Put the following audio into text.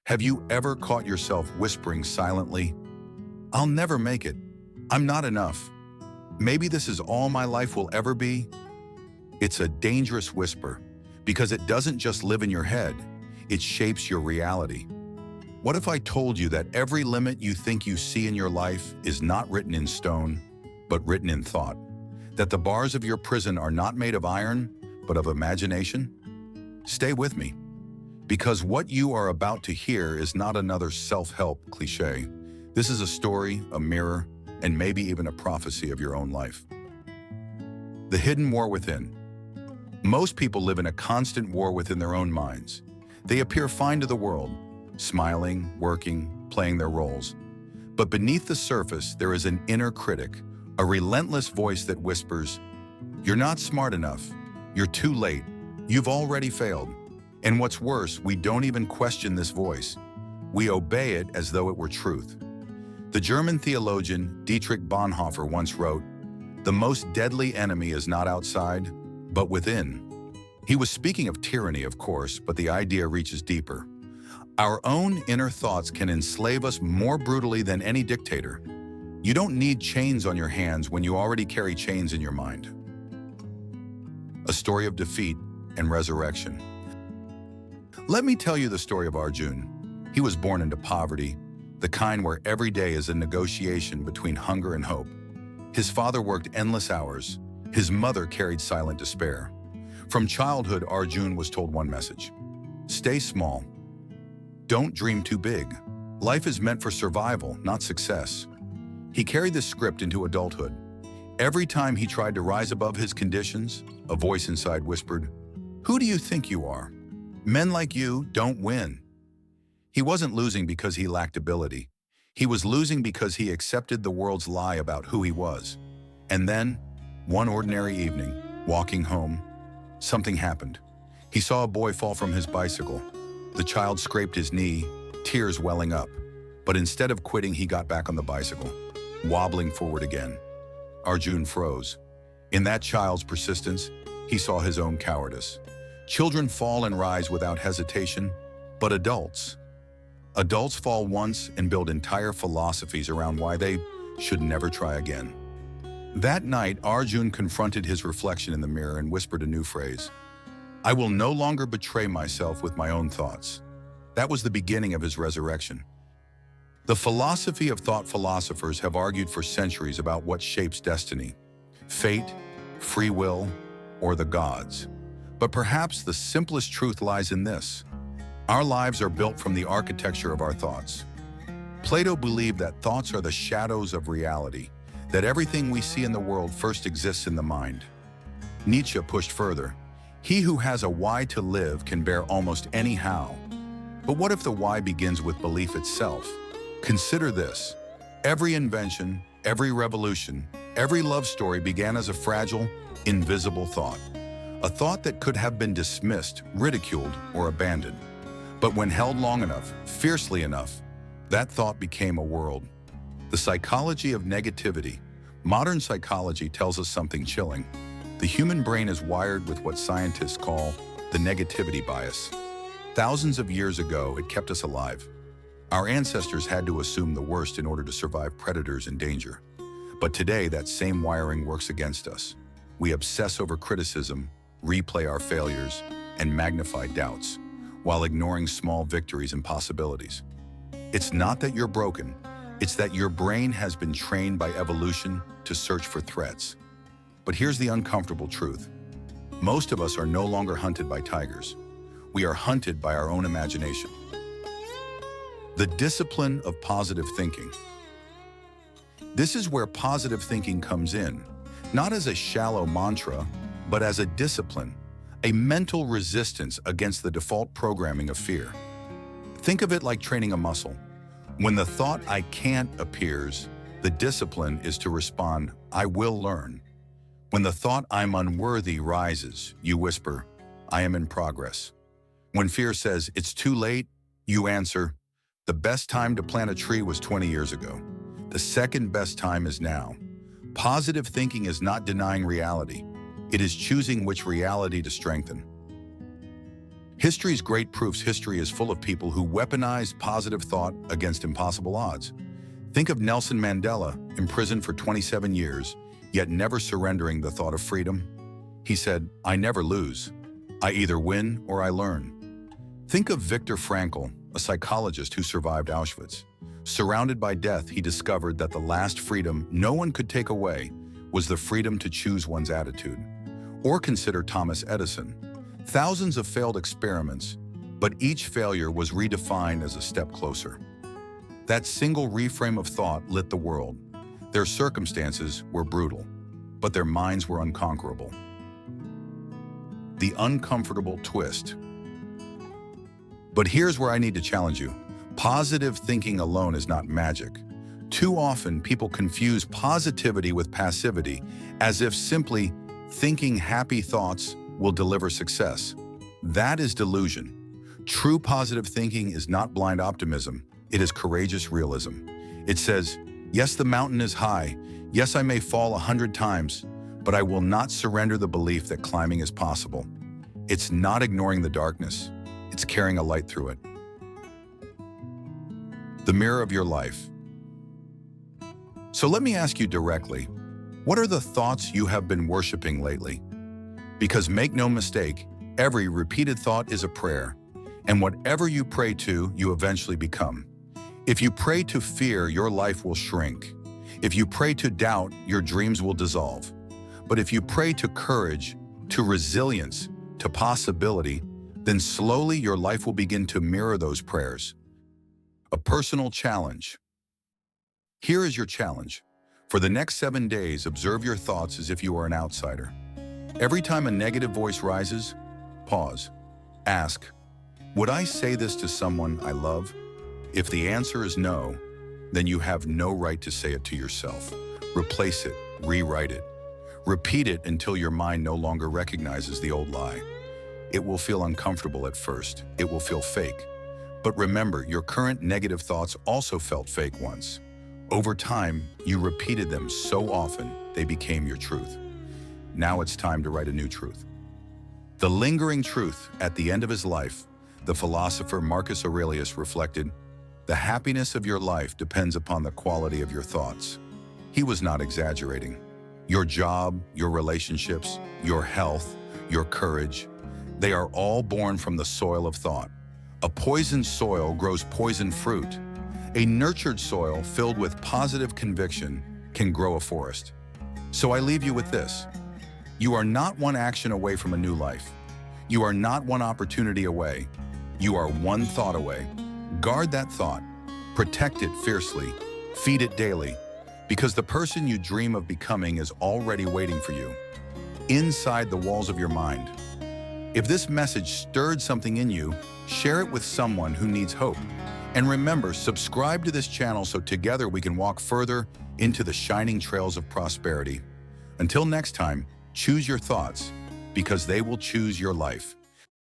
Have you ever caught yourself whispering silently, "I'll never make it. I'm not enough. Maybe this is all my life will ever be"? It's a dangerous whisper because it doesn't just live in your head, it shapes your reality. What if I told you that every limit you think you see in your life is not written in stone, but written in thought? That the bars of your prison are not made of iron, but of imagination? Stay with me, because what you are about to hear is not another self-help cliche. This is a story, a mirror, and maybe even a prophecy of your own life. The hidden war within. Most people live in a constant war within their own minds. They appear fine to the world, smiling, working, playing their roles. But beneath the surface, there is an inner critic, a relentless voice that whispers, "You're not smart enough. You're too late. You've already failed." And what's worse, we don't even question this voice. We obey it as though it were truth. The German theologian Dietrich Bonhoeffer once wrote, "The most deadly enemy is not outside, but within." He was speaking of tyranny, of course, but the idea reaches deeper. Our own inner thoughts can enslave us more brutally than any dictator. You don't need chains on your hands when you already carry chains in your mind. A story of defeat and resurrection. Let me tell you the story of Arjun. He was born into poverty, the kind where every day is a negotiation between hunger and hope. His father worked endless hours. His mother carried silent despair. From childhood, Arjun was told one message: stay small. Don't dream too big. Life is meant for survival, not success. He carried this script into adulthood. Every time he tried to rise above his conditions, a voice inside whispered, "Who do you think you are? Men like you don't win." He wasn't losing because he lacked ability. He was losing because he accepted the world's lie about who he was. And then, one ordinary evening, walking home, something happened. He saw a boy fall from his bicycle. The child scraped his knee, tears welling up. But instead of quitting, he got back on the bicycle, wobbling forward again. Arjun froze. In that child's persistence, he saw his own cowardice. Children fall and rise without hesitation, but adults fall once and build entire philosophies around why they should never try again. That night, Arjun confronted his reflection in the mirror and whispered a new phrase: "I will no longer betray myself with my own thoughts." That was the beginning of his resurrection. The philosophy of thought philosophers have argued for centuries about what shapes destiny: fate, free will, or the gods. But perhaps the simplest truth lies in this: our lives are built from the architecture of our thoughts. Plato believed that thoughts are the shadows of reality, that everything we see in the world first exists in the mind. Nietzsche pushed further: he who has a why to live can bear almost any how. But what if the why begins with belief itself? Consider this: every invention, every revolution, every love story began as a fragile, invisible thought. A thought that could have been dismissed, ridiculed, or abandoned. But when held long enough, fiercely enough, that thought became a world. The psychology of negativity. Modern psychology tells us something chilling. The human brain is wired with what scientists call the negativity bias. Thousands of years ago, it kept us alive. Our ancestors had to assume the worst in order to survive predators and danger. But today, that same wiring works against us. We obsess over criticism, replay our failures, and magnify doubts, while ignoring small victories and possibilities. It's not that you're broken, it's that your brain has been trained by evolution to search for threats. But here's the uncomfortable truth. Most of us are no longer hunted by tigers. We are hunted by our own imagination. The discipline of positive thinking. This is where positive thinking comes in, not as a shallow mantra, but as a discipline, a mental resistance against the default programming of fear. Think of it like training a muscle. When the thought "I can't" appears, the discipline is to respond, "I will learn." When the thought "I'm unworthy" rises, you whisper, "I am in progress." When fear says "it's too late," you answer, "The best time to plant a tree was 20 years ago. The second best time is now." Positive thinking is not denying reality. It is choosing which reality to strengthen. History's great proofs. History is full of people who weaponized positive thought against impossible odds. Think of Nelson Mandela, imprisoned for 27 years, yet never surrendering the thought of freedom. He said, "I never lose. I either win or I learn." Think of Viktor Frankl, a psychologist who survived Auschwitz. Surrounded by death, he discovered that the last freedom no one could take away was the freedom to choose one's attitude. Or consider Thomas Edison. Thousands of failed experiments, but each failure was redefined as a step closer. That single reframe of thought lit the world. Their circumstances were brutal, but their minds were unconquerable. The uncomfortable twist. But here's where I need to challenge you. Positive thinking alone is not magic. Too often, people confuse positivity with passivity, as if simply thinking happy thoughts will deliver success. That is delusion. True positive thinking is not blind optimism. It is courageous realism. It says, yes, the mountain is high. Yes, I may fall 100 times, but I will not surrender the belief that climbing is possible. It's not ignoring the darkness. It's carrying a light through it. The mirror of your life. So let me ask you directly, what are the thoughts you have been worshiping lately? Because make no mistake, every repeated thought is a prayer, and whatever you pray to, you eventually become. If you pray to fear, your life will shrink. If you pray to doubt, your dreams will dissolve. But if you pray to courage, to resilience, to possibility, then slowly your life will begin to mirror those prayers. A personal challenge. Here is your challenge. For the next 7 days, observe your thoughts as if you are an outsider. Every time a negative voice rises, pause. Ask, would I say this to someone I love? If the answer is no, then you have no right to say it to yourself. Replace it, rewrite it. Repeat it until your mind no longer recognizes the old lie. It will feel uncomfortable at first. It will feel fake. But remember, your current negative thoughts also felt fake once. Over time, you repeated them so often, they became your truth. Now it's time to write a new truth. The lingering truth. At the end of his life, the philosopher Marcus Aurelius reflected, the happiness of your life depends upon the quality of your thoughts. He was not exaggerating. Your job, your relationships, your health, your courage, they are all born from the soil of thought. A poisoned soil grows poisoned fruit. A nurtured soil filled with positive conviction can grow a forest. So I leave you with this. You are not one action away from a new life. You are not one opportunity away. You are one thought away. Guard that thought. Protect it fiercely. Feed it daily. Because the person you dream of becoming is already waiting for you, inside the walls of your mind. If this message stirred something in you, share it with someone who needs hope. And remember, subscribe to this channel so together we can walk further into the shining trails of prosperity. Until next time, choose your thoughts, because they will choose your life.